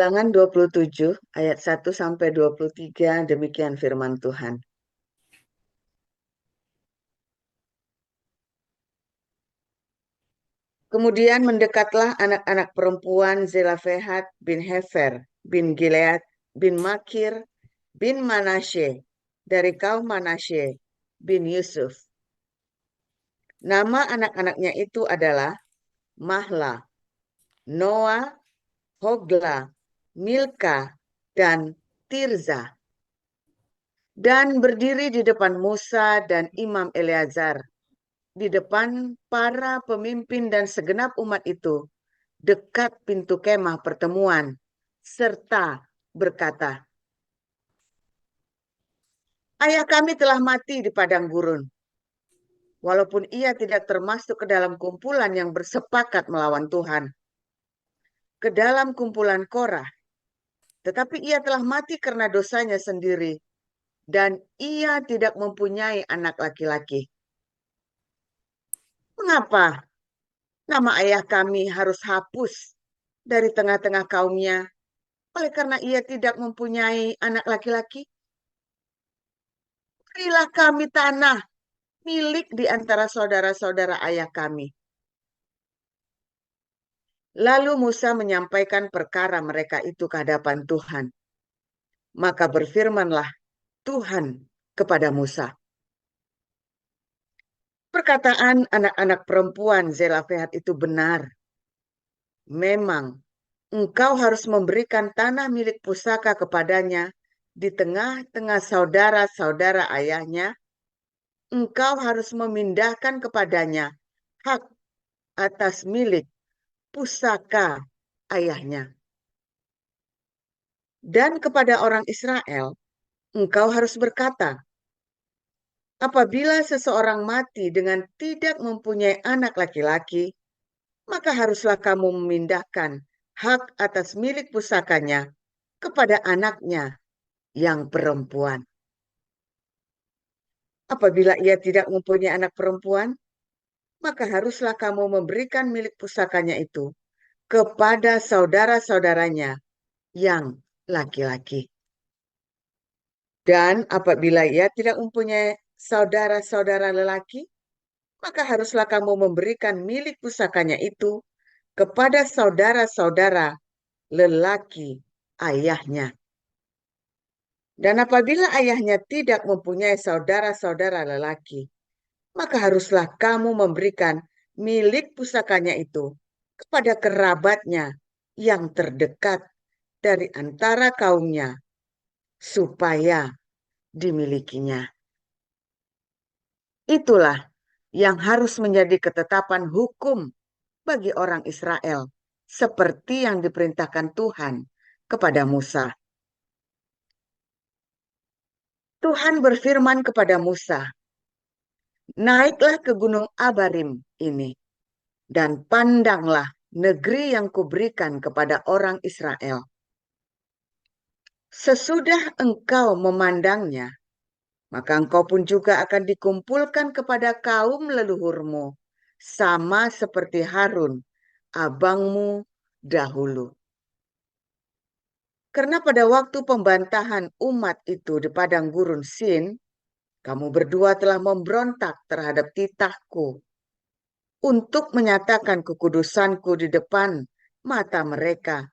Ulangan 27 ayat 1 sampai 23 demikian firman Tuhan. Kemudian mendekatlah anak-anak perempuan Zelafehat bin Hefer bin Gilead bin Makir bin Manasye dari kaum Manasye bin Yusuf. Nama anak-anaknya itu adalah Mahla, Noah, Hogla, Milka, dan Tirza. Dan berdiri di depan Musa dan Imam Eleazar, di depan para pemimpin dan segenap umat itu, dekat pintu kemah pertemuan, serta berkata, "Ayah kami telah mati di padang gurun, walaupun ia tidak termasuk ke dalam kumpulan yang bersepakat melawan Tuhan, ke dalam kumpulan Korah, tetapi ia telah mati karena dosanya sendiri, dan ia tidak mempunyai anak laki-laki. Mengapa nama ayah kami harus hapus dari tengah-tengah kaumnya oleh karena ia tidak mempunyai anak laki-laki? Berilah kami tanah milik di antara saudara-saudara ayah kami." Lalu Musa menyampaikan perkara mereka itu ke hadapan Tuhan. Maka berfirmanlah Tuhan kepada Musa, "Perkataan anak-anak perempuan Zelafehat itu benar. Memang engkau harus memberikan tanah milik pusaka kepadanya di tengah-tengah saudara-saudara ayahnya. Engkau harus memindahkan kepadanya hak atas milik pusaka ayahnya. Dan kepada orang Israel, engkau harus berkata, apabila seseorang mati dengan tidak mempunyai anak laki-laki, maka haruslah kamu memindahkan hak atas milik pusakanya kepada anaknya yang perempuan. Apabila ia tidak mempunyai anak perempuan, maka haruslah kamu memberikan milik pusakanya itu kepada saudara-saudaranya yang laki-laki. Dan apabila ia tidak mempunyai saudara-saudara lelaki, maka haruslah kamu memberikan milik pusakanya itu kepada saudara-saudara lelaki ayahnya. Dan apabila ayahnya tidak mempunyai saudara-saudara lelaki, maka haruslah kamu memberikan milik pusakanya itu kepada kerabatnya yang terdekat dari antara kaumnya, supaya dimilikinya. Itulah yang harus menjadi ketetapan hukum bagi orang Israel, seperti yang diperintahkan Tuhan kepada Musa. Tuhan berfirman kepada Musa, "Naiklah ke gunung Abarim ini, dan pandanglah negeri yang kuberikan kepada orang Israel. Sesudah engkau memandangnya, maka engkau pun juga akan dikumpulkan kepada kaum leluhurmu, sama seperti Harun, abangmu dahulu. Karena pada waktu pembantahan umat itu di padang gurun Sin, kamu berdua telah memberontak terhadap titahku untuk menyatakan kekudusanku di depan mata mereka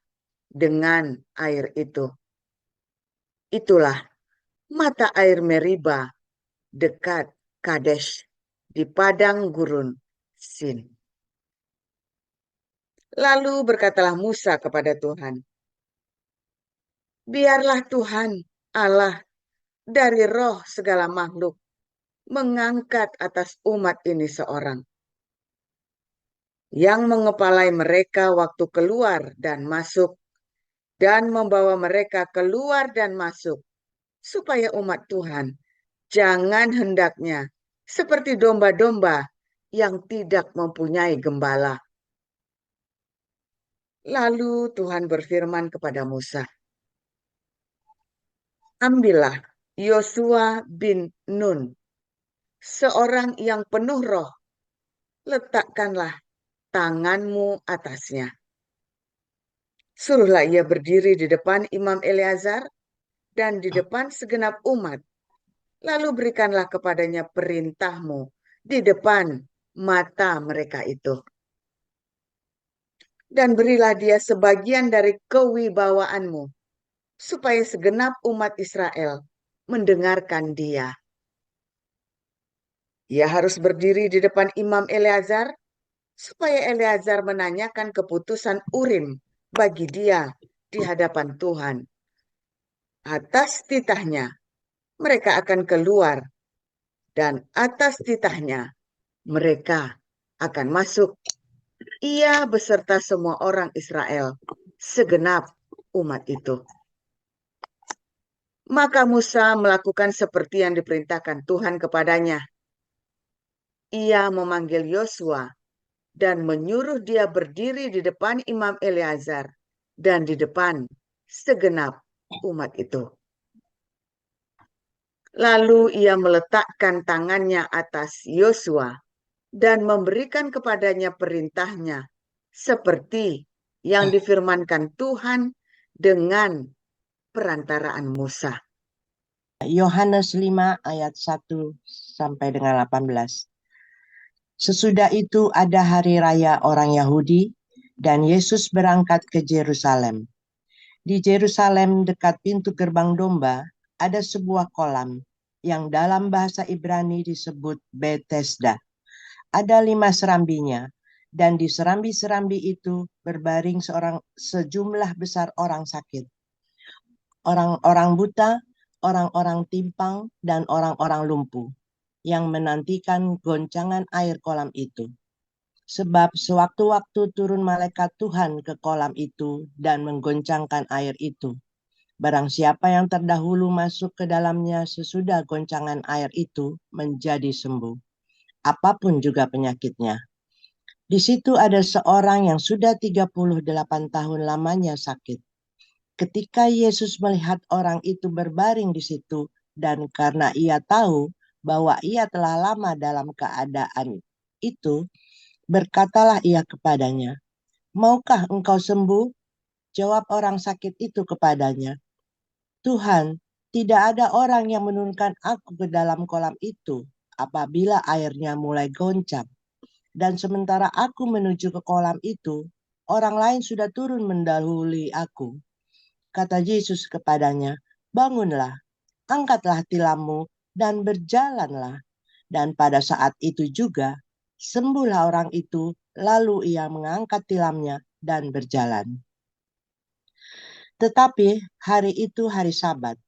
dengan air itu. Itulah mata air Meriba dekat Kadesh di padang gurun Sin." Lalu berkatalah Musa kepada Tuhan, "Biarlah Tuhan Allah dari roh segala makhluk mengangkat atas umat ini seorang yang mengepalai mereka waktu keluar dan masuk, dan membawa mereka keluar dan masuk, supaya umat Tuhan jangan hendaknya seperti domba-domba yang tidak mempunyai gembala." Lalu Tuhan berfirman kepada Musa, "Ambillah Yosua bin Nun, seorang yang penuh roh, letakkanlah tanganmu atasnya. Suruhlah ia berdiri di depan Imam Eleazar dan di depan segenap umat. Lalu berikanlah kepadanya perintahmu di depan mata mereka itu. Dan berilah dia sebagian dari kewibawaanmu, supaya segenap umat Israel mendengarkan dia. Ia harus berdiri di depan Imam Eleazar, supaya Eleazar menanyakan keputusan Urim bagi dia di hadapan Tuhan. Atas titahnya mereka akan keluar, dan atas titahnya mereka akan masuk, ia beserta semua orang Israel, segenap umat itu. Maka Musa melakukan seperti yang diperintahkan Tuhan kepadanya. Ia memanggil Yosua dan menyuruh dia berdiri di depan Imam Eleazar dan di depan segenap umat itu. Lalu ia meletakkan tangannya atas Yosua dan memberikan kepadanya perintahnya seperti yang difirmankan Tuhan dengan perantaraan Musa. Yohanes 5 ayat 1 sampai dengan 18. Sesudah itu ada hari raya orang Yahudi dan Yesus berangkat ke Yerusalem. Di Yerusalem dekat pintu gerbang domba ada sebuah kolam yang dalam bahasa Ibrani disebut Bethesda. Ada 5 serambinya, dan di serambi-serambi itu berbaring sejumlah besar orang sakit. Orang-orang buta, orang-orang timpang, dan orang-orang lumpuh yang menantikan goncangan air kolam itu. Sebab sewaktu-waktu turun malaikat Tuhan ke kolam itu dan menggoncangkan air itu. Barang siapa yang terdahulu masuk ke dalamnya sesudah goncangan air itu menjadi sembuh, apapun juga penyakitnya. Di situ ada seorang yang sudah 38 tahun lamanya sakit. Ketika Yesus melihat orang itu berbaring di situ, dan karena ia tahu bahwa ia telah lama dalam keadaan itu, berkatalah ia kepadanya, "Maukah engkau sembuh?" Jawab orang sakit itu kepadanya, "Tuhan, tidak ada orang yang menurunkan aku ke dalam kolam itu apabila airnya mulai goncang. Dan sementara aku menuju ke kolam itu, orang lain sudah turun mendahului aku." Kata Yesus kepadanya, "Bangunlah, angkatlah tilammu dan berjalanlah." Dan pada saat itu juga, sembuhlah orang itu, lalu ia mengangkat tilamnya dan berjalan. Tetapi hari itu hari Sabat.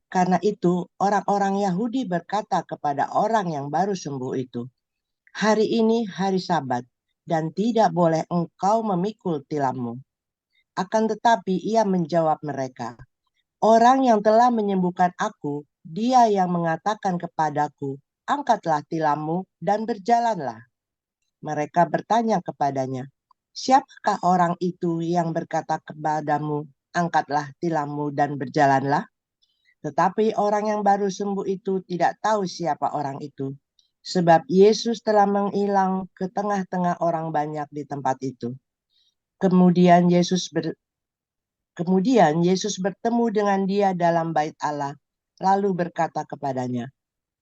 Karena itu orang-orang Yahudi berkata kepada orang yang baru sembuh itu, "Hari ini hari Sabat, dan tidak boleh engkau memikul tilammu." Akan tetapi ia menjawab mereka, "Orang yang telah menyembuhkan aku, dia yang mengatakan kepadaku, angkatlah tilammu dan berjalanlah." Mereka bertanya kepadanya, "Siapakah orang itu yang berkata kepadamu, angkatlah tilammu dan berjalanlah?" Tetapi orang yang baru sembuh itu tidak tahu siapa orang itu, sebab Yesus telah menghilang ke tengah-tengah orang banyak di tempat itu. Kemudian Yesus bertemu dengan dia dalam bait Allah, lalu berkata kepadanya,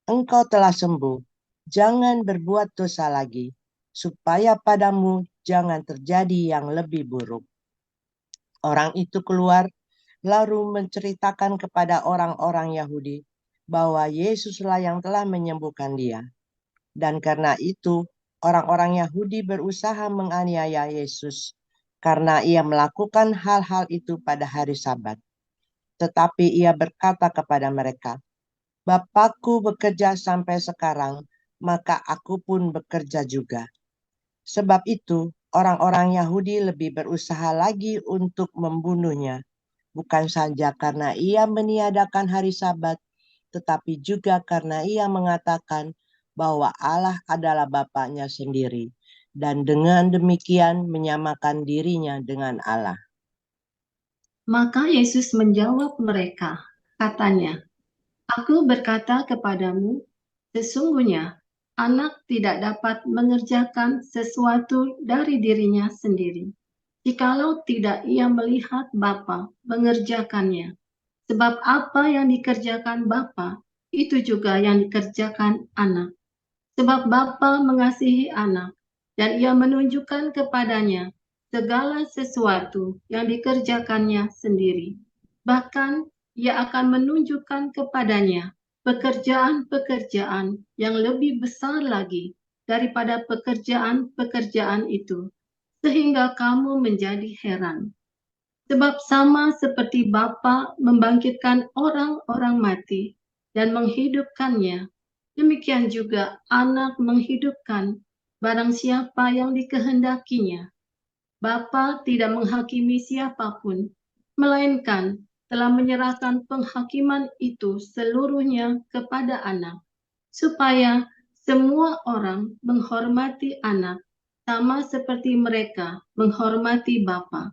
"Engkau telah sembuh, jangan berbuat dosa lagi, supaya padamu jangan terjadi yang lebih buruk." Orang itu keluar, lalu menceritakan kepada orang-orang Yahudi bahwa Yesuslah yang telah menyembuhkan dia. Dan karena itu, orang-orang Yahudi berusaha menganiaya Yesus karena ia melakukan hal-hal itu pada hari Sabat. Tetapi ia berkata kepada mereka, "Bapakku bekerja sampai sekarang, maka aku pun bekerja juga." Sebab itu, orang-orang Yahudi lebih berusaha lagi untuk membunuhnya, bukan saja karena ia meniadakan hari Sabat, tetapi juga karena ia mengatakan bahwa Allah adalah Bapaknya sendiri, dan dengan demikian menyamakan dirinya dengan Allah. Maka Yesus menjawab mereka, katanya, "Aku berkata kepadamu, sesungguhnya anak tidak dapat mengerjakan sesuatu dari dirinya sendiri. jikalau tidak ia melihat Bapa mengerjakannya. Sebab apa yang dikerjakan Bapa, itu juga yang dikerjakan Anak. Sebab Bapa mengasihi Anak, dan ia menunjukkan kepadanya segala sesuatu yang dikerjakannya sendiri. Bahkan ia akan menunjukkan kepadanya pekerjaan-pekerjaan yang lebih besar lagi daripada pekerjaan-pekerjaan itu, sehingga kamu menjadi heran. Sebab sama seperti Bapa membangkitkan orang-orang mati dan menghidupkannya, demikian juga Anak menghidupkan barang siapa yang dikehendakinya. Bapa tidak menghakimi siapapun, melainkan telah menyerahkan penghakiman itu seluruhnya kepada Anak, supaya semua orang menghormati Anak sama seperti mereka menghormati Bapa.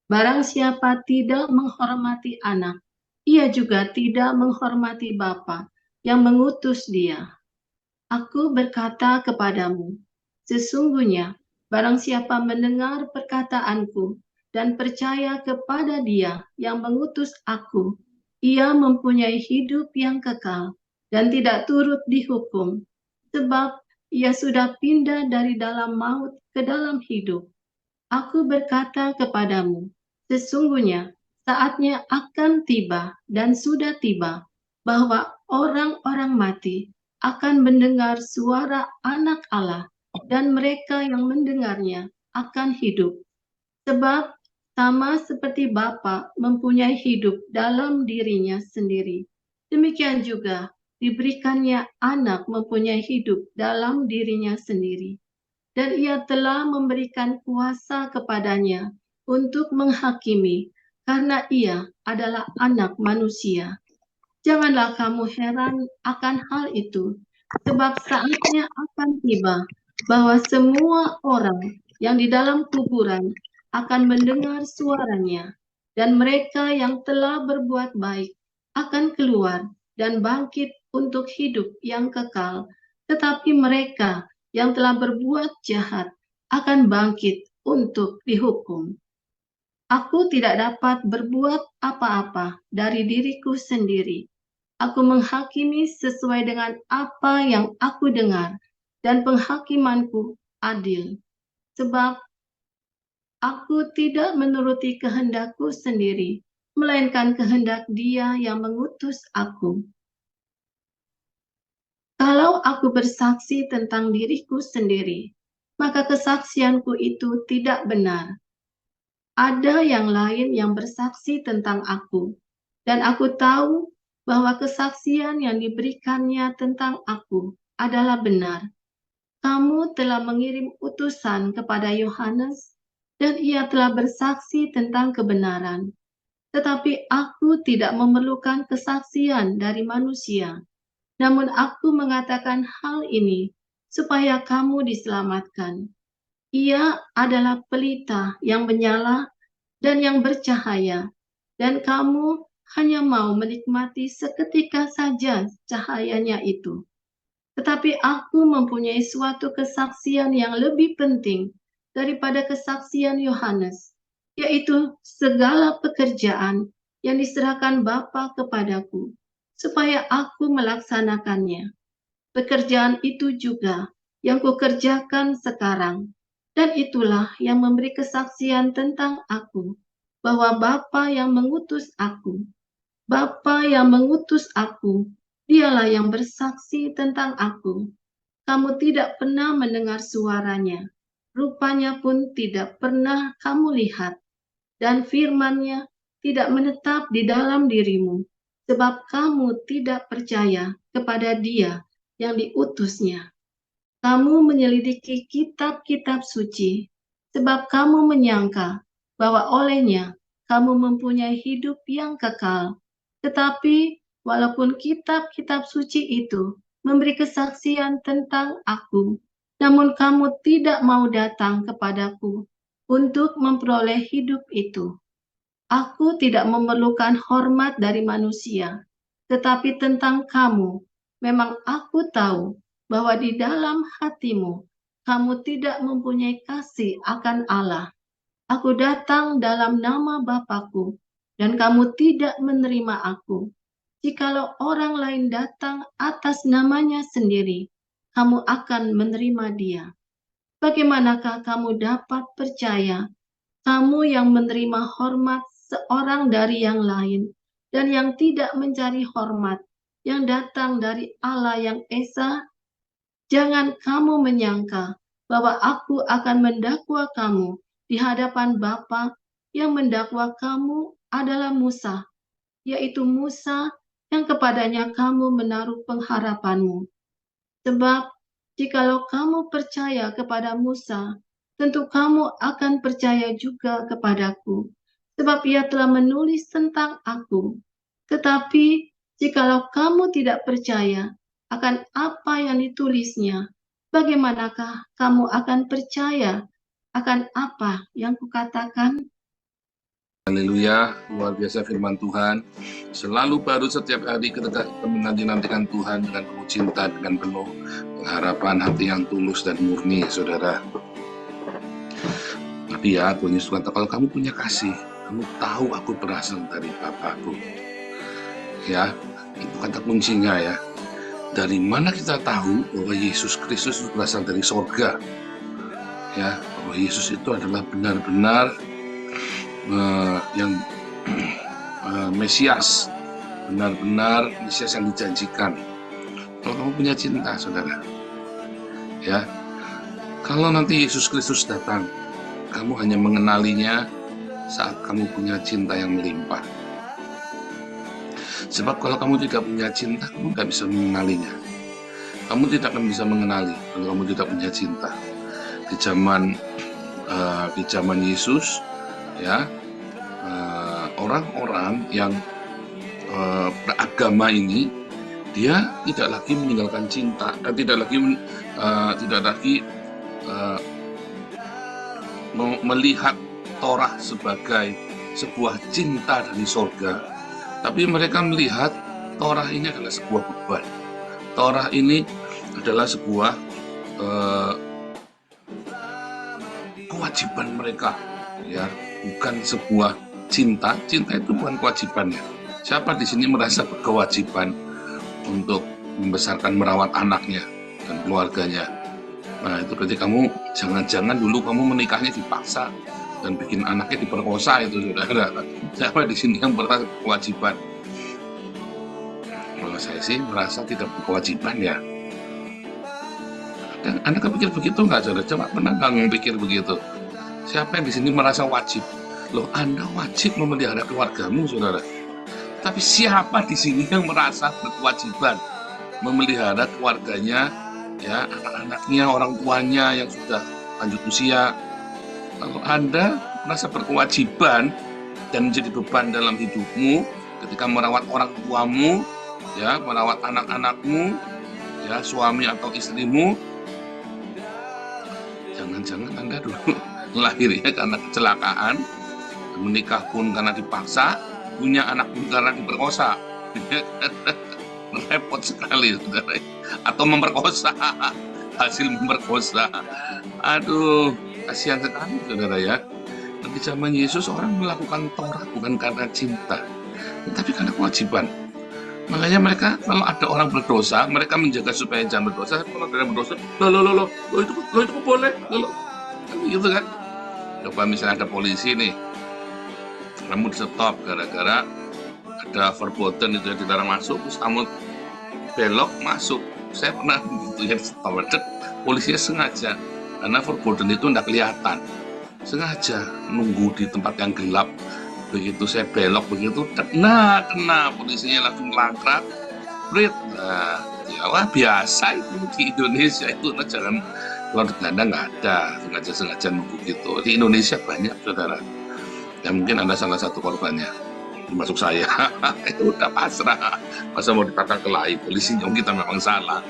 Barang siapa tidak menghormati Anak, ia juga tidak menghormati Bapa yang mengutus dia. Aku berkata kepadamu, sesungguhnya barang siapa mendengar perkataanku dan percaya kepada Dia yang mengutus aku, ia mempunyai hidup yang kekal dan tidak turut dihukum, sebab ia sudah pindah dari dalam maut ke dalam hidup. Aku berkata kepadamu, sesungguhnya saatnya akan tiba dan sudah tiba bahwa orang-orang mati akan mendengar suara Anak Allah, dan mereka yang mendengarnya akan hidup. Sebab sama seperti Bapa mempunyai hidup dalam dirinya sendiri, demikian juga diberikannya Anak mempunyai hidup dalam dirinya sendiri. Dan ia telah memberikan kuasa kepadanya untuk menghakimi, karena ia adalah Anak manusia. Janganlah kamu heran akan hal itu, sebab saatnya akan tiba bahwa semua orang yang di dalam kuburan akan mendengar suaranya, dan mereka yang telah berbuat baik akan keluar dan bangkit untuk hidup yang kekal, tetapi mereka yang telah berbuat jahat akan bangkit untuk dihukum. Aku tidak dapat berbuat apa-apa dari diriku sendiri. Aku menghakimi sesuai dengan apa yang aku dengar, dan penghakimanku adil. Sebab aku tidak menuruti kehendakku sendiri, melainkan kehendak Dia yang mengutus aku. Kalau aku bersaksi tentang diriku sendiri, maka kesaksianku itu tidak benar. Ada yang lain yang bersaksi tentang aku, dan aku tahu bahwa kesaksian yang diberikannya tentang aku adalah benar. Kamu telah mengirim utusan kepada Yohanes, dan ia telah bersaksi tentang kebenaran. Tetapi aku tidak memerlukan kesaksian dari manusia. Namun aku mengatakan hal ini supaya kamu diselamatkan. Ia adalah pelita yang menyala dan yang bercahaya, dan kamu hanya mau menikmati seketika saja cahayanya itu. Tetapi aku mempunyai suatu kesaksian yang lebih penting daripada kesaksian Yohanes, yaitu segala pekerjaan yang diserahkan Bapa kepadaku, supaya aku melaksanakannya. Pekerjaan itu juga yang kukerjakan sekarang, dan itulah yang memberi kesaksian tentang aku, bahwa Bapa yang mengutus aku. Bapa yang mengutus aku, dialah yang bersaksi tentang aku. Kamu tidak pernah mendengar suaranya, rupanya pun tidak pernah kamu lihat, dan firman-Nya tidak menetap di dalam dirimu, sebab kamu tidak percaya kepada Dia yang diutusnya. Kamu menyelidiki kitab-kitab suci, sebab kamu menyangka bahwa olehnya kamu mempunyai hidup yang kekal. Tetapi walaupun kitab-kitab suci itu memberi kesaksian tentang aku, namun kamu tidak mau datang kepadaku untuk memperoleh hidup itu. Aku tidak memerlukan hormat dari manusia, tetapi tentang kamu, memang aku tahu bahwa di dalam hatimu, kamu tidak mempunyai kasih akan Allah. Aku datang dalam nama Bapakku, dan kamu tidak menerima aku. Jikalau orang lain datang atas namanya sendiri, kamu akan menerima dia. Bagaimanakah kamu dapat percaya, kamu yang menerima hormat seorang dari yang lain, dan yang tidak mencari hormat, yang datang dari Allah yang Esa? Jangan kamu menyangka bahwa aku akan mendakwa kamu di hadapan Bapa. Yang mendakwa kamu adalah Musa, yaitu Musa yang kepadanya kamu menaruh pengharapanmu. Sebab jikalau kamu percaya kepada Musa, tentu kamu akan percaya juga kepadaku, sebab ia telah menulis tentang aku. Tetapi jikalau kamu tidak percaya akan apa yang ditulisnya, bagaimanakah kamu akan percaya akan apa yang kukatakan? Haleluya, luar biasa firman Tuhan. Selalu baru setiap hari ketika kita menanti-nantikan Tuhan dengan penuh cinta, dengan penuh pengharapan, hati yang tulus dan murni, saudara. Tapi ya, Tuhan Yesus kata, kalau kamu punya kasih, kamu tahu aku berasal dari Bapakku. Ya, itu kata kuncinya ya. Dari mana kita tahu bahwa Yesus Kristus itu berasal dari sorga? Ya, bahwa Yesus itu adalah benar-benar yang Mesias, benar-benar Mesias yang dijanjikan. Kalau kamu punya cinta, saudara, ya, kalau nanti Yesus Kristus datang, kamu hanya mengenalinya saat kamu punya cinta yang melimpah. Sebab kalau kamu tidak punya cinta, kamu tidak bisa mengenalinya. Kamu tidak akan bisa mengenali kalau kamu tidak punya cinta. Di zaman Yesus, ya, orang-orang yang beragama ini, dia tidak lagi meninggalkan cinta dan tidak lagi melihat Torah sebagai sebuah cinta dari sorga, tapi mereka melihat Torah ini adalah sebuah beban. Torah ini adalah sebuah kewajiban mereka, ya, bukan sebuah cinta. Cinta itu bukan kewajibannya. Siapa di sini merasa berkewajiban untuk membesarkan, merawat anaknya dan keluarganya? Nah, itu berarti kamu jangan-jangan dulu kamu menikahnya dipaksa dan bikin anaknya diperkosa, itu saudara. Siapa di sini yang merasa berkewajiban? Kalau saya sih merasa tidak berkewajiban ya. Dan Anda kepikir begitu nggak, saudara? Coba pernah nggak pikir begitu? Siapa yang di sini merasa wajib? Loh, Anda wajib memelihara keluargamu, saudara. Tapi siapa di sini yang merasa berkewajiban memelihara keluarganya, ya, anak-anaknya, orang tuanya yang sudah lanjut usia? Kalau Anda merasa berkewajiban dan menjadi beban dalam hidupmu ketika merawat orang tuamu, ya, merawat anak-anakmu, ya, suami atau istrimu, jangan-jangan Anda dulu lahirnya karena kecelakaan, menikah pun karena dipaksa, punya anak pun karena diperkosa. Repot sekali, saudara. Atau memperkosa, hasil memperkosa. Aduh, kasihan sekali, saudara ya. Dan di zaman Yesus orang melakukan Torah bukan karena cinta, tapi karena kewajiban. Makanya mereka kalau ada orang berdosa, mereka menjaga supaya jangan berdosa. Kalau ada yang berdosa, lo itu boleh, lo kan gitu kan. Coba misalnya ada polisi nih, kamu di stop gara-gara ada verboten itu yang dilarang masuk, terus kamu belok masuk. Saya pernah gitu ya, stop, polisinya sengaja karena verboten itu tidak kelihatan, sengaja nunggu di tempat yang gelap. Begitu saya belok begitu, kena polisinya langsung langkrak, brit. Nah, ya wah, biasa itu di Indonesia itu. Nah, jangan luar Belanda nggak ada sengaja nunggu gitu. Di Indonesia banyak, saudara. Ya mungkin Anda salah satu korbannya, termasuk saya. Itu udah pasrah, masa mau ditata kelahi polisinya, kita memang salah.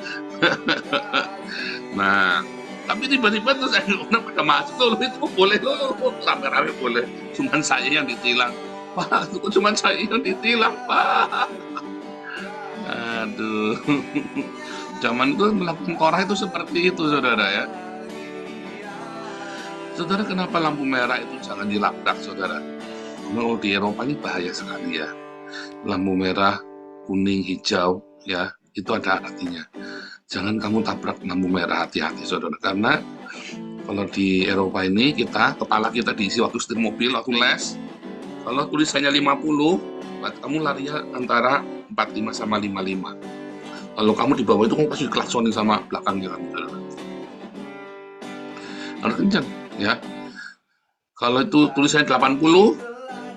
Nah, tapi tiba-tiba tuh saya udah pada masuk, loh itu boleh, loh rame-rame boleh, cuman saya yang ditilang. Pak, itu cuman saya yang ditilang, Pak. Aduh, zaman itu melakukan Torah itu seperti itu, saudara ya. Saudara, kenapa lampu merah itu jangan dilabrak, saudara? Kalau di Eropa ini bahaya sekali ya. Lampu merah, kuning, hijau, ya, itu ada artinya. Jangan kamu tabrak lampu merah, hati-hati, saudara. Karena kalau di Eropa ini, kepala kita diisi waktu setir mobil, waktu les. Kalau tulisannya 50, kamu larinya antara 45 sama 55. Kalau kamu di bawah itu, kamu pasti diklaksonin sama belakangnya, saudara. Harus kencang, ya. Kalau itu tulisannya 80,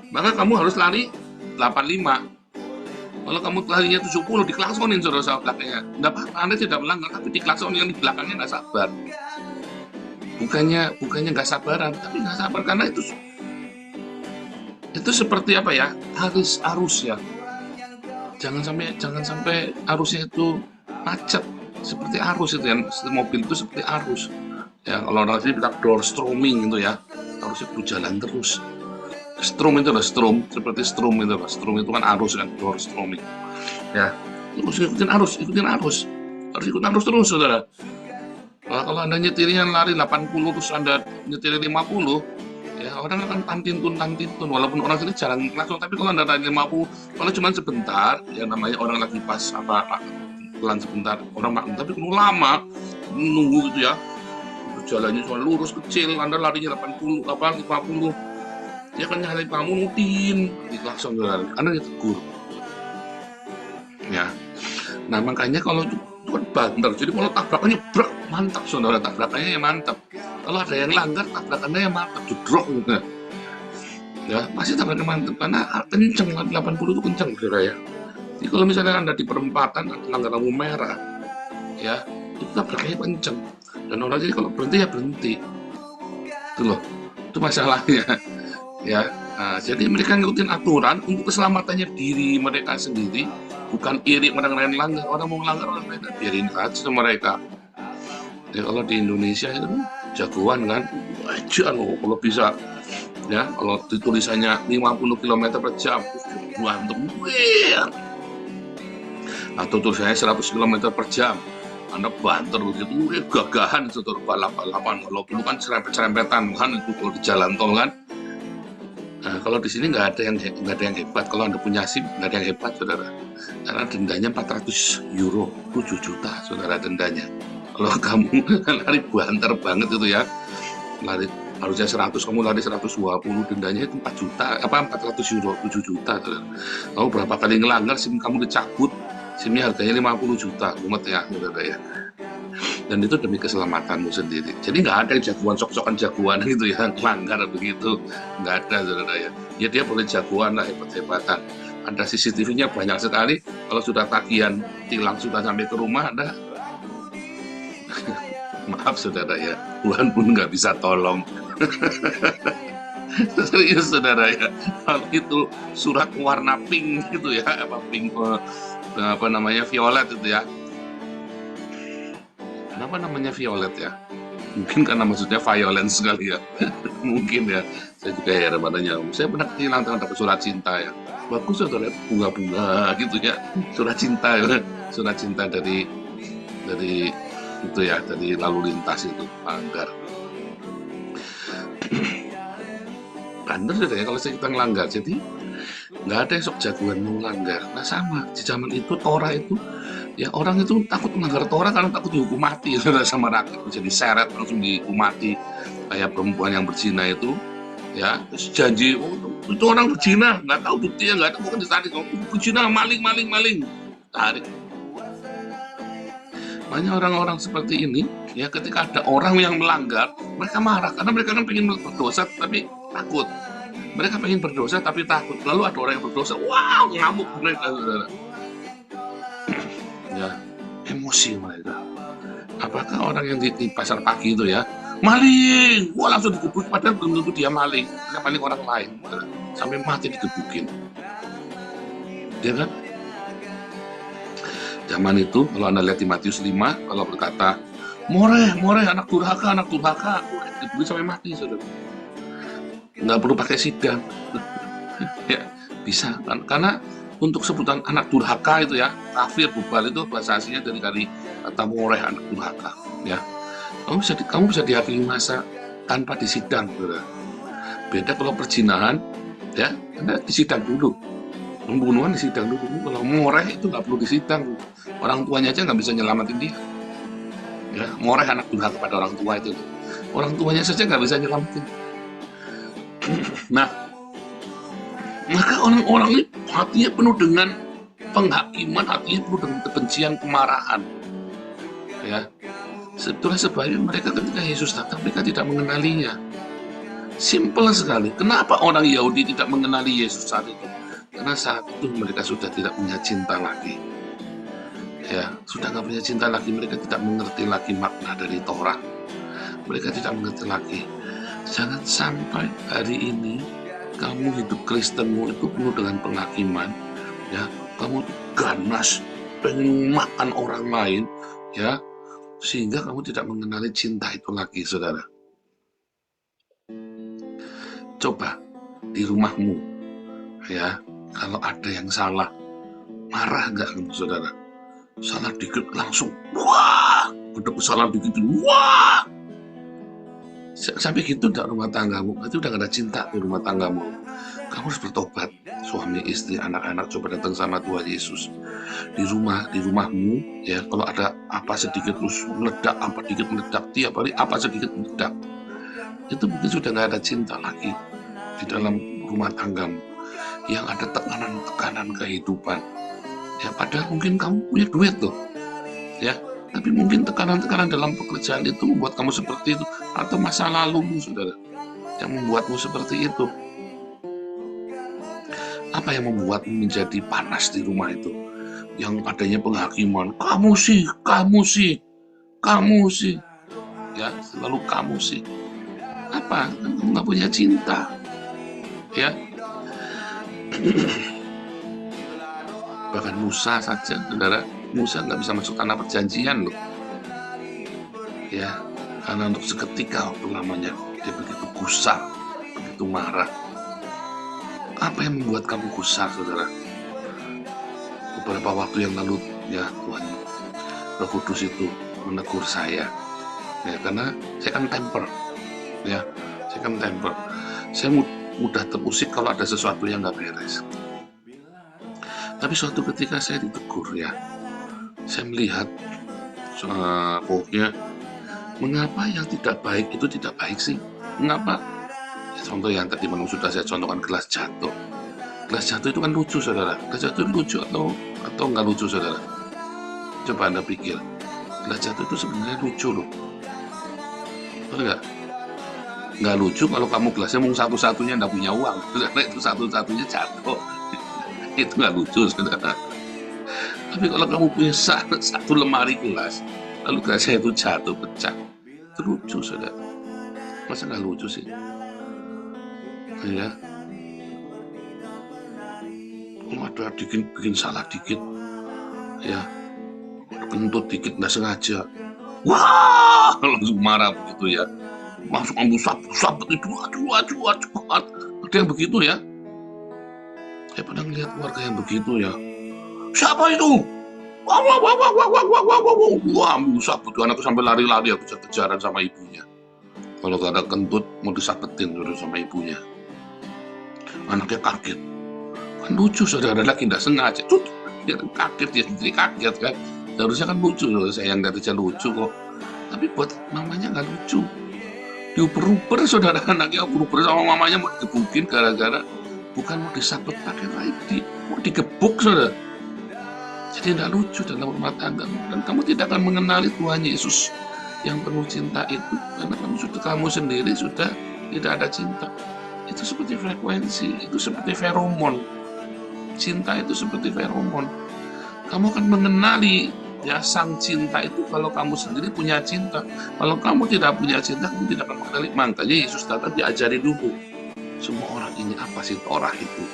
maka kamu harus lari 85. Kalau kamu larinya 70, diklaksonin saudara sama belakangnya. Nggak apa-apa, Anda tidak melanggar, tapi diklaksonin yang di belakangnya nggak sabar. Bukannya nggak sabaran, tapi nggak sabar karena itu seperti apa ya? Arus ya. Jangan sampai arusnya itu macet. Seperti arus itu ya, mobil itu seperti arus. Ya, kalau orang sini bilang doorstroming itu ya, harusnya berjalan terus. Strom itu adalah seperti strom itu. Strom itu kan arus kan, doorstroming. Ya, terus ikutin arus. Harus ikut arus terus, saudara. Nah, kalau Anda nyetirnya lari 80 terus Anda nyetir 50, ya orang akan tantintun. Walaupun orang sini jarang langsung, tapi kalau Anda lari 50, kalau cuma sebentar, ya namanya orang lagi pas pelan sebentar, orang maklum, tapi kalau lama nunggu gitu ya. Jalannya cuma lurus kecil, Anda larinya 50 dia akan nyalain kamu, nutin diklakson, Anda ditegur ya. Nah makanya kalau itu kan banter, jadi kalau tabrakannya mantap, saudara, tabrakannya ya mantap. Kalau ada yang langgar, tabrakannya ya mantap, jedrok gitu ya, pasti tabrakannya mantap karena kenceng, 80 itu kenceng, saudara ya. Jadi kalau misalnya Anda di perempatan langgar lampu merah ya, itu tabrakannya kenceng. Dan orang jadi kalau berhenti ya berhenti, itu loh, itu masalahnya ya. Nah, jadi mereka ngikutin aturan untuk keselamatannya diri mereka sendiri, bukan iri orang lain langgar. Orang mau langgar orang lain, biarin aja mereka. Ya, kalau di Indonesia itu jagoan kan, aja loh kalau bisa ya. Kalau tulisannya 50 km per jam, buantem, atau tulisannya 100 km per jam, Anda banter begitu, gagahan saudara, balap-balapan. Kalau dulu kan serempet-serempetan kan itu kalau di jalan tol kan. Nah, kalau di sini nggak ada yang hebat. Kalau Anda punya SIM nggak ada yang hebat, saudara. Karena dendanya 400 euro, 7 juta, saudara, dendanya. Kalau kamu lari banter banget itu ya, lari harusnya 100, kamu lari 120, dendanya itu 400 euro, 7 juta, saudara. Kamu berapa kali ngelanggar, SIM kamu dicabut, SIM-nya harganya 50 juta, umat ya, saudara ya. Dan itu demi keselamatanmu sendiri. Jadi nggak ada jagoan, sok-sokan jagoan gitu ya, langgar begitu, nggak ada, saudara ya. Ya dia boleh jagoan lah, hebat-hebatan. Ada CCTV-nya banyak sekali. Kalau sudah tagihan tilang sudah sampai ke rumah, Anda maaf, saudara ya, Tuhan pun nggak bisa tolong. Serius, saudara ya. Kalau itu surat warna pink gitu ya, violet itu ya. Kenapa namanya violet ya? Mungkin karena maksudnya violence sekali ya. Mungkin ya. Saya juga heran padanya. Saya pernah kehilangan dapat surat cinta ya. Bagus, saudara, bunga-bunga gitu ya. Surat cinta ya. Surat cinta dari itu ya, dari lalu lintas itu, langgar. Bandar ya kalau kita ngelanggar. Jadi nggak ada yang sok jagoan melanggar. Nah sama di zaman itu Torah itu ya, orang itu takut melanggar Torah karena takut dihukum mati sama rakyat, bisa diseret langsung dihukum mati. Kayak perempuan yang berzina itu ya, terus janji itu orang berzina, nggak tahu buktinya, nggak tahu, bukan ditarik, berzina, maling tarik. Banyak orang-orang seperti ini ya, ketika ada orang yang melanggar mereka marah karena mereka kan pengen berdosa tapi takut. Mereka pengen berdosa tapi takut. Lalu ada orang yang berdosa, wow, ngamuk mereka, saudara. Ya, emosi mereka. Apakah orang yang di pasar pagi itu ya, maling, wah langsung digebuk, padahal belum tentu dia maling, dia maling orang lain, sampai mati digebukin. Ya kan? Zaman itu kalau Anda lihat di Matius 5, kalau berkata moreh anak durhaka, digebukin sampai mati, saudara. Nggak perlu pakai sidang. Ya, bisa kan? Karena untuk sebutan anak durhaka itu ya, kafir, bubal, itu bahasa aslinya dari kata moreh, anak durhaka ya. Kamu bisa dihakimi masa tanpa disidang, saudara. Beda kalau perzinahan, ya, Anda disidang dulu. Pembunuhan disidang dulu. Kalau moreh itu nggak perlu disidang. Orang tuanya aja nggak bisa nyelamatin dia. Ya, moreh anak durhaka kepada orang tua itu. Orang tuanya saja nggak bisa nyelamatin. Nah, maka orang-orang ini hatinya penuh dengan penghakiman, hatinya penuh dengan kebencian, kemarahan. Ya, sebetulnya sebabnya mereka ketika Yesus datang, mereka tidak mengenalinya. Simple sekali. Kenapa orang Yahudi tidak mengenali Yesus saat itu? Karena saat itu mereka sudah tidak punya cinta lagi. Ya, sudah nggak punya cinta lagi. Mereka tidak mengerti lagi makna dari Taurat. Mereka tidak mengerti lagi. Jangan sampai hari ini kamu hidup Kristenmu itu penuh dengan penghakiman. Ya, kamu ganas, pengen makan orang lain, ya, sehingga kamu tidak mengenali cinta itu lagi, saudara. Coba di rumahmu, ya, kalau ada yang salah, marah nggak kamu, saudara? Salah dikit langsung, wah, udah kesalahan dikit, wah. Sampai gitu enggak rumah tanggamu, itu udah gak ada cinta di rumah tanggamu. Kamu harus bertobat, suami, istri, anak-anak, coba datang sama Tuhan Yesus. Di rumahmu, ya, kalau ada apa sedikit terus meledak, apa dikit meledak, tiap hari apa sedikit meledak. Itu mungkin sudah gak ada cinta lagi di dalam rumah tanggamu. Yang ada tekanan-tekanan kehidupan. Ya, padahal mungkin kamu punya duit loh. Ya, tapi mungkin tekanan-tekanan dalam pekerjaan itu membuat kamu seperti itu. Atau masa lalumu, saudara, yang membuatmu seperti itu. Apa yang membuatmu menjadi panas di rumah itu? Yang padanya penghakiman, kamu sih. Ya, selalu kamu sih. Apa? Kamu nggak punya cinta. Ya. Bahkan Musa saja, saudara, Musa nggak bisa masuk tanah perjanjian loh. Ya, karena untuk seketika waktu lamanya dia begitu gusar, begitu marah. Apa yang membuat kamu gusar, saudara? Beberapa waktu yang lalu, ya, Tuhan Roh Kudus itu menegur saya. Ya, karena saya kan temper. Ya, saya kan temper. Saya mudah terusik kalau ada sesuatu yang nggak beres. Tapi suatu ketika saya ditegur, ya, saya melihat pokoknya mengapa yang tidak baik itu tidak baik sih? Mengapa? Ya, contoh yang tadi memang sudah saya contohkan, gelas jatuh. Gelas jatuh itu kan lucu, saudara. Gelas jatuh lucu atau nggak lucu, saudara? Coba Anda pikir. Gelas jatuh itu sebenarnya lucu loh. Betul nggak? Nggak lucu kalau kamu gelasnya mau satu-satunya nggak punya uang. Karena itu satu-satunya jatuh. Itu nggak lucu, saudara. Tapi kalau kamu punya satu lemari gelas, lalu gelasnya itu jatuh, pecah, itu lucu, saudara. Masa nggak lucu sih? Ya, kalau ada bikin salah dikit, ya, kentut dikit nggak sengaja, wah, langsung marah begitu, ya, langsung ambil sapu itu, aduh, ada yang begitu, ya. Saya pernah lihat keluarga yang begitu, ya. Siapa itu? Wah, ambil sapu tuh, anak sampai lari-lari, aku kejaran sama ibunya. Kalau gak ada kentut, mau disapetin sama ibunya. Anaknya kaget. Kan lucu, saudara, lagi tidak sengaja. Dia kan kaget, dia sendiri kaget kan. Seharusnya kan lucu, saya yang dari lucu kok. Tapi buat mamanya nggak lucu. Diuber-uber, saudara, anaknya uber-uber sama mamanya mau digebukin gara-gara bukan mau disabet pakai raiti, mau digebuk, saudara. Jadi tidak lucu dalam rumah tangga. Dan kamu tidak akan mengenali Tuhan Yesus yang penuh cinta itu, karena kamu sendiri sudah tidak ada cinta. Itu seperti frekuensi, itu seperti feromon. Cinta itu seperti feromon. Kamu akan mengenali, ya, sang cinta itu kalau kamu sendiri punya cinta. Kalau kamu tidak punya cinta, kamu tidak akan mengenali. Makanya Yesus datang diajari dulu. Semua orang ini apa sih Torah itu?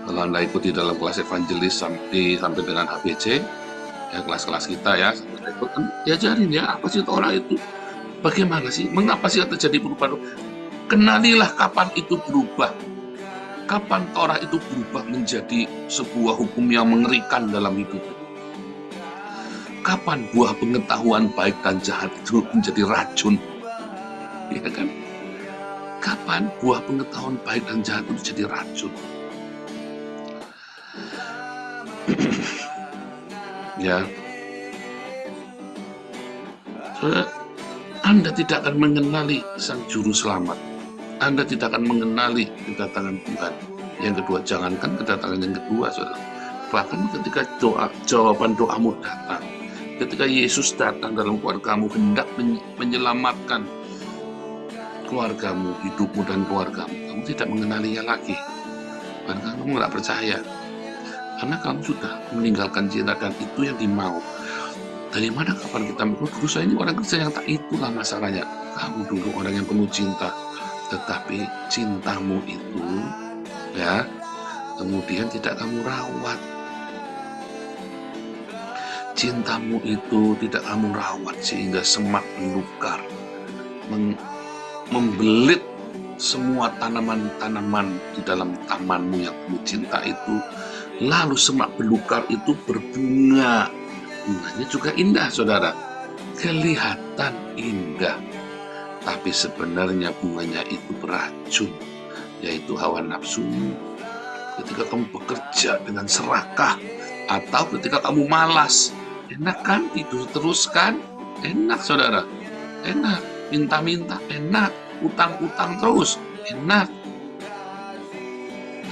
Kalau Anda ikuti dalam kelas evangelis sampai dengan HBC, ya, kelas-kelas kita, ya, diajarin, ya, apa sih Torah itu? Bagaimana sih? Mengapa sih terjadi perubahan? Kenalilah kapan itu berubah. Kapan Torah itu berubah menjadi sebuah hukum yang mengerikan dalam hidup. Kapan buah pengetahuan baik dan jahat itu menjadi racun Ya kan? Kapan buah pengetahuan baik dan jahat itu jadi racun? Ya, saudara, Anda tidak akan mengenali Sang Juru Selamat. Anda tidak akan mengenali kedatangan Tuhan. Yang kedua, jangankan kedatangan yang kedua, saudara. Bahkan ketika jawaban doamu datang, ketika Yesus datang dalam keluargamu, hendak menyelamatkan keluargamu, hidupmu dan keluargamu, kamu tidak mengenalinya lagi. Bahkan kamu nggak percaya. Karena kamu sudah meninggalkan cinta dan itu yang dimau. Dari mana kapan kita dulu saya ini orang Kristen yang tak, itulah masalahnya. Kamu dulu orang yang penuh cinta, tetapi cintamu itu ya kemudian tidak kamu rawat. Cintamu itu tidak kamu rawat sehingga semak belukar, membelit semua tanaman-tanaman di dalam tamanmu yang penuh cinta itu. Lalu semak belukar itu berbunga. Bunganya juga indah, saudara. Kelihatan indah. Tapi sebenarnya bunganya itu beracun, yaitu hawa nafsumu. Ketika kamu bekerja dengan serakah, atau ketika kamu malas, enak kan tidur terus kan? Enak, saudara. Enak. Minta-minta, enak. Utang-utang terus, enak.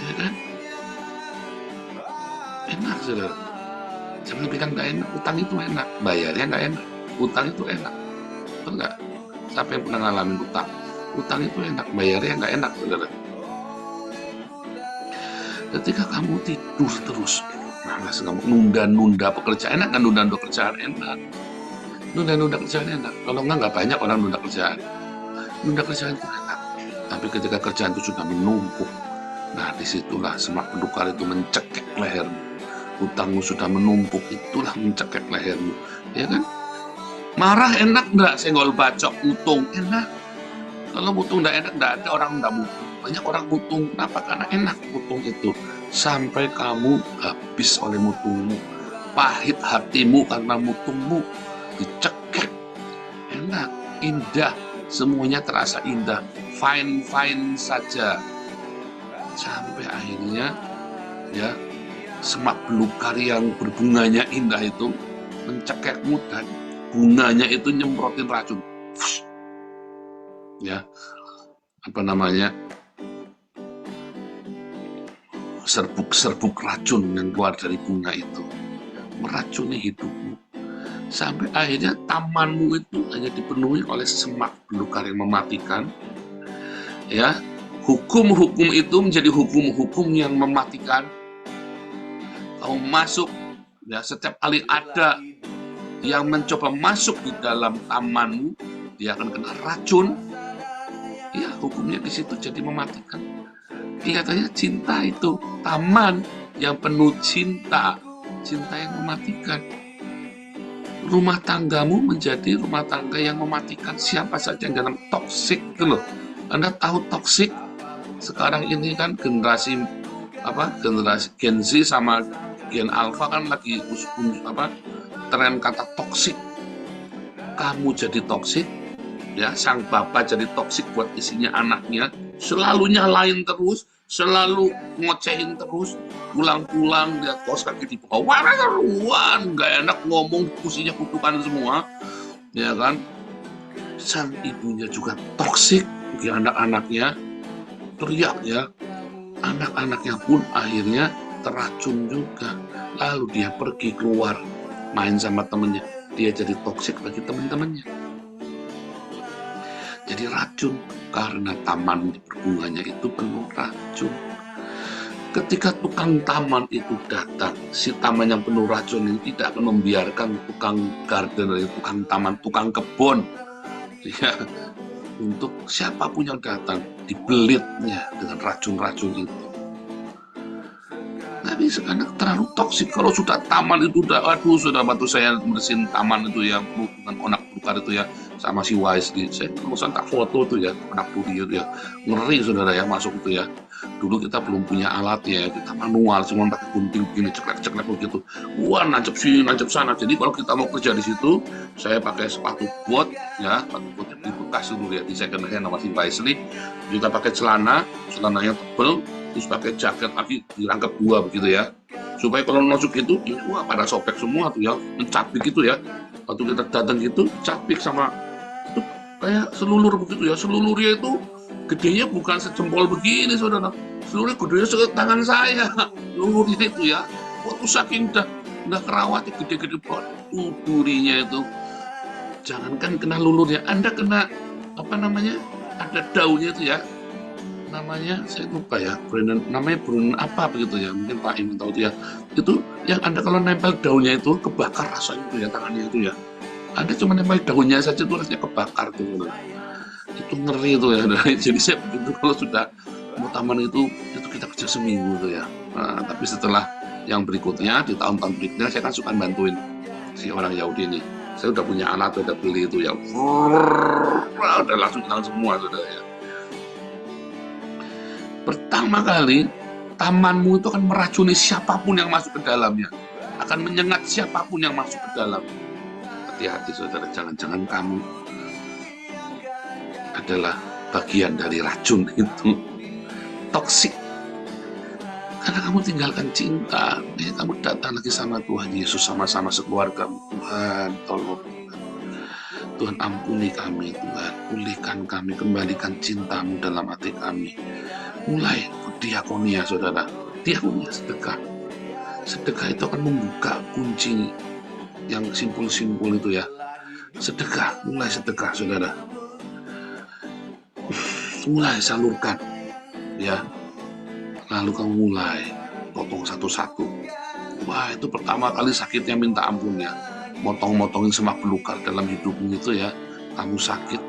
Ya kan? Enak, saudara. Jangan bilang gak enak. Utang itu enak. Bayarnya gak enak. Utang itu enak. Betul nggak? Siapa yang pernah ngalamin utang? Utang itu enak. Bayarnya gak enak, saudara. Ketika kamu tidur terus, malas kamu nunda-nunda pekerjaan, enak kan? Nunda-nunda pekerjaan enak. Nunda-nunda kerjaan enak. Kalau nggak banyak orang nunda kerjaan. Nunda kerjaan itu enak. Tapi ketika kerjaan itu sudah menumpuk, nah disitulah semak belukar itu mencekik lehermu. Utangmu sudah menumpuk, itulah mencekik lehermu. Ya kan? Marah enak nggak? Senggol bacok, mutung enak. Kalau mutung nggak enak, nggak ada orang nggak mutung. Banyak orang mutung. Kenapa? Karena enak mutung itu. Sampai kamu habis oleh mutungmu. Pahit hatimu karena mutungmu. Dicekik. Enak, indah. Semuanya terasa indah. Fine-fine saja. Sampai akhirnya, ya, semak belukar yang berbunganya indah itu mencekikmu dan bunganya itu nyemprotin racun. Ya, apa namanya, serbuk-serbuk racun yang keluar dari bunga itu meracuni hidupmu sampai akhirnya tamanmu itu hanya dipenuhi oleh semak belukar yang mematikan. Ya, hukum-hukum itu menjadi hukum-hukum yang mematikan. Kamu masuk, ya, setiap kali ada yang mencoba masuk di dalam tamanmu, dia akan kena racun. Ya, hukumnya di situ jadi mematikan. Kelihatannya cinta itu taman yang penuh cinta, cinta yang mematikan. Rumah tanggamu menjadi rumah tangga yang mematikan. Siapa saja yang dalam toksik itu loh. Anda tahu toksik? Sekarang ini kan generasi Gen Z sama Gen Alpha kan lagi tren kata toksik. Kamu jadi toksik, ya, sang bapak jadi toksik buat isinya anaknya, selalu nyalain terus, selalu ngocehin terus, pulang-pulang dia kos kaki di bawah, ruan, nggak enak ngomong, pusinya kutukan semua, ya kan? Sang ibunya juga toksik bagi anak-anaknya, teriak ya, anak-anaknya pun akhirnya terracun juga. Lalu dia pergi keluar main sama temennya, dia jadi toksik bagi teman-temannya. Jadi racun karena taman berbunganya itu penuh racun. Ketika tukang taman itu datang, si taman yang penuh racun ini tidak akan membiarkan tukang gardener, tukang taman, tukang kebun, ya, untuk siapapun yang datang dibelitnya dengan racun-racun itu. Tapi sekarang terlalu toksik. Kalau sudah taman itu udah, aduh, sudah bantu saya bersihin taman itu ya, bukan onak belukar itu ya, sama si Wisely. Saya terusan tak foto tuh ya, anak video tuh ya. Ngeri saudara ya masuk itu ya. Dulu kita belum punya alatnya ya, kita manual, cuma pakai gunting begini, ceklek-ceklek begitu. Wah, nancep sini, nancep sana. Jadi kalau kita mau kerja di situ, saya pakai sepatu bot ya, sepatu bot di bekas dulu ya, di second hand sama si Wisely. Kita pakai celananya tebel, terus pakai jaket lagi dirangkap dua begitu ya. Supaya kalau masuk gitu, wah pada sobek semua tuh ya, mencapik gitu ya. Waktu kita datang gitu, capik sama itu kayak selulur begitu ya. Selulurnya itu gedenya bukan sejempol begini saudara. Selulurnya gedenya setangan saya. Selulurnya itu ya. Waktu saking udah kerawat gede-gede banget. Durinya itu. Jangankan kena lulurnya, Anda kena apa namanya? Ada daunnya itu ya. Namanya saya lupa ya, namanya Brun apa begitu ya, mungkin Pak Iman tahu itu ya. Itu yang Anda kalau nempel daunnya itu kebakar rasanya itu ya, tangannya itu ya. Anda cuma nempel daunnya saja tuh rasanya kebakar tuh. Itu ngeri itu ya. Jadi saya begitu kalau sudah mau taman itu kita kerja seminggu tuh ya. Nah, tapi setelah yang berikutnya di tahun-tahun berikutnya saya kan suka bantuin si orang Yahudi ini. Saya udah punya alat, udah beli itu ya. Udah langsung jalan semua sudah ya. Pertama kali, tamanmu itu akan meracuni siapapun yang masuk ke dalamnya. Akan menyengat siapapun yang masuk ke dalam. Hati-hati saudara, jangan-jangan kamu adalah bagian dari racun itu. Toksik. Karena kamu tinggalkan cinta. Kamu datang lagi sama Tuhan Yesus, sama-sama sekeluarga. Tuhan, tolong. Tuhan ampuni kami, Tuhan. Pulihkan kami, kembalikan cintamu dalam hati kami. Mulai diakonia saudara, diakonia sedekah. Sedekah itu akan membuka kunci yang simpul-simpul itu ya. Sedekah, mulai sedekah saudara. Mulai salurkan ya. Lalu kamu mulai potong satu-satu. Wah, itu pertama kali sakitnya minta ampun ya. Motong-motongin semak belukar dalam hidupmu itu ya. Kamu sakit,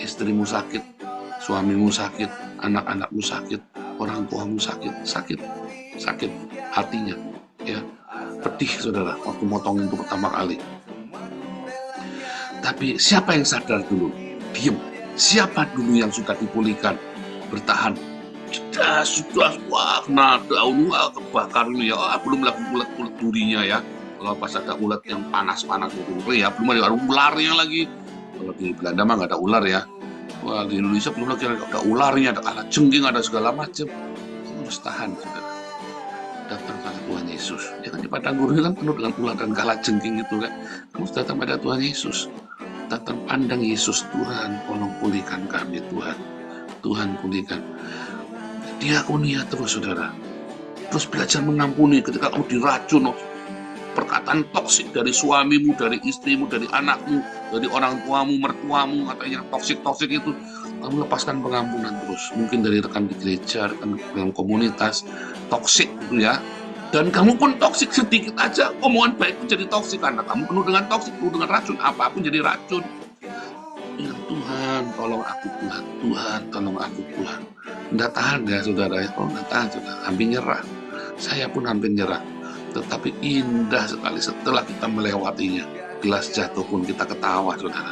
istrimu sakit, suamimu sakit, anak-anakmu sakit, orang tuamu sakit hatinya, ya, pedih saudara waktu motongin itu pertama kali. Tapi siapa yang sadar dulu? Diam. Siapa dulu yang sudah dipulihkan? Bertahan. Sudah, wah, kena daun, wah, kebakar ini ya, belum lagi ulat-ulat durinya ya. Kalau pas ada ulat yang panas-panas itu ya, belum ada ularnya lagi. Kalau di Belanda mah nggak ada ular ya. Wah, di Indonesia belum lagi ada ularnya, ada kalajengking, ada segala macam. Kamu harus tahan, saudara. Datang pada Tuhan Yesus. Ya kan di padang gurun kan penuh dengan ular dan kalajengking itu kan. Kamu harus datang pada Tuhan Yesus. Datang pandang Yesus, Tuhan, tolong pulihkan kami, Tuhan. Tuhan pulihkan. Diakonia terus, saudara. Terus belajar mengampuni ketika kamu diracun. Perkataan toksik dari suamimu, dari istrimu, dari anakmu, dari orang tuamu, mertuamu, katanya toksik itu, kamu lepaskan pengampunan terus. Mungkin dari rekan di gereja, rekan dalam komunitas, toksik itu ya. Dan kamu pun toksik sedikit aja, omongan baik pun jadi toksik karena kamu penuh dengan toksik, penuh dengan racun, apapun jadi racun. Ya Tuhan, tolong aku Tuhan, Tuhan, tolong aku Tuhan. Nggak tahan ya saudara, kalau nggak tahan saudara, hampir nyerah. Saya pun hampir nyerah. Tetapi indah sekali setelah kita melewatinya. Gelas jatuh pun kita ketawa, saudara.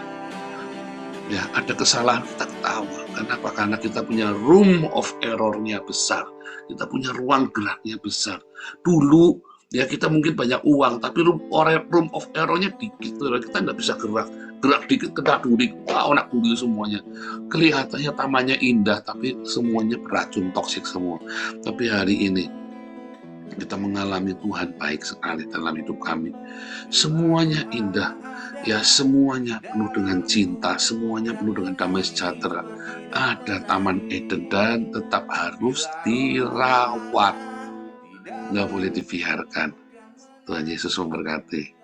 Ya, ada kesalahan kita ketawa. Kenapa? Karena kita punya room of error-nya besar. Kita punya ruang geraknya besar. Dulu, ya kita mungkin banyak uang, tapi room of error-nya dikit. Kita nggak bisa gerak. Gerak dikit, kena duri, anak duri semuanya. Kelihatannya tamannya indah, tapi semuanya beracun, toksik semua. Tapi hari ini, kita mengalami Tuhan baik sekali dalam hidup kami. Semuanya indah, ya semuanya penuh dengan cinta, semuanya penuh dengan damai sejahtera. Ada Taman Eden dan tetap harus dirawat. Nggak boleh dibiarkan. Tuhan Yesus memberkati.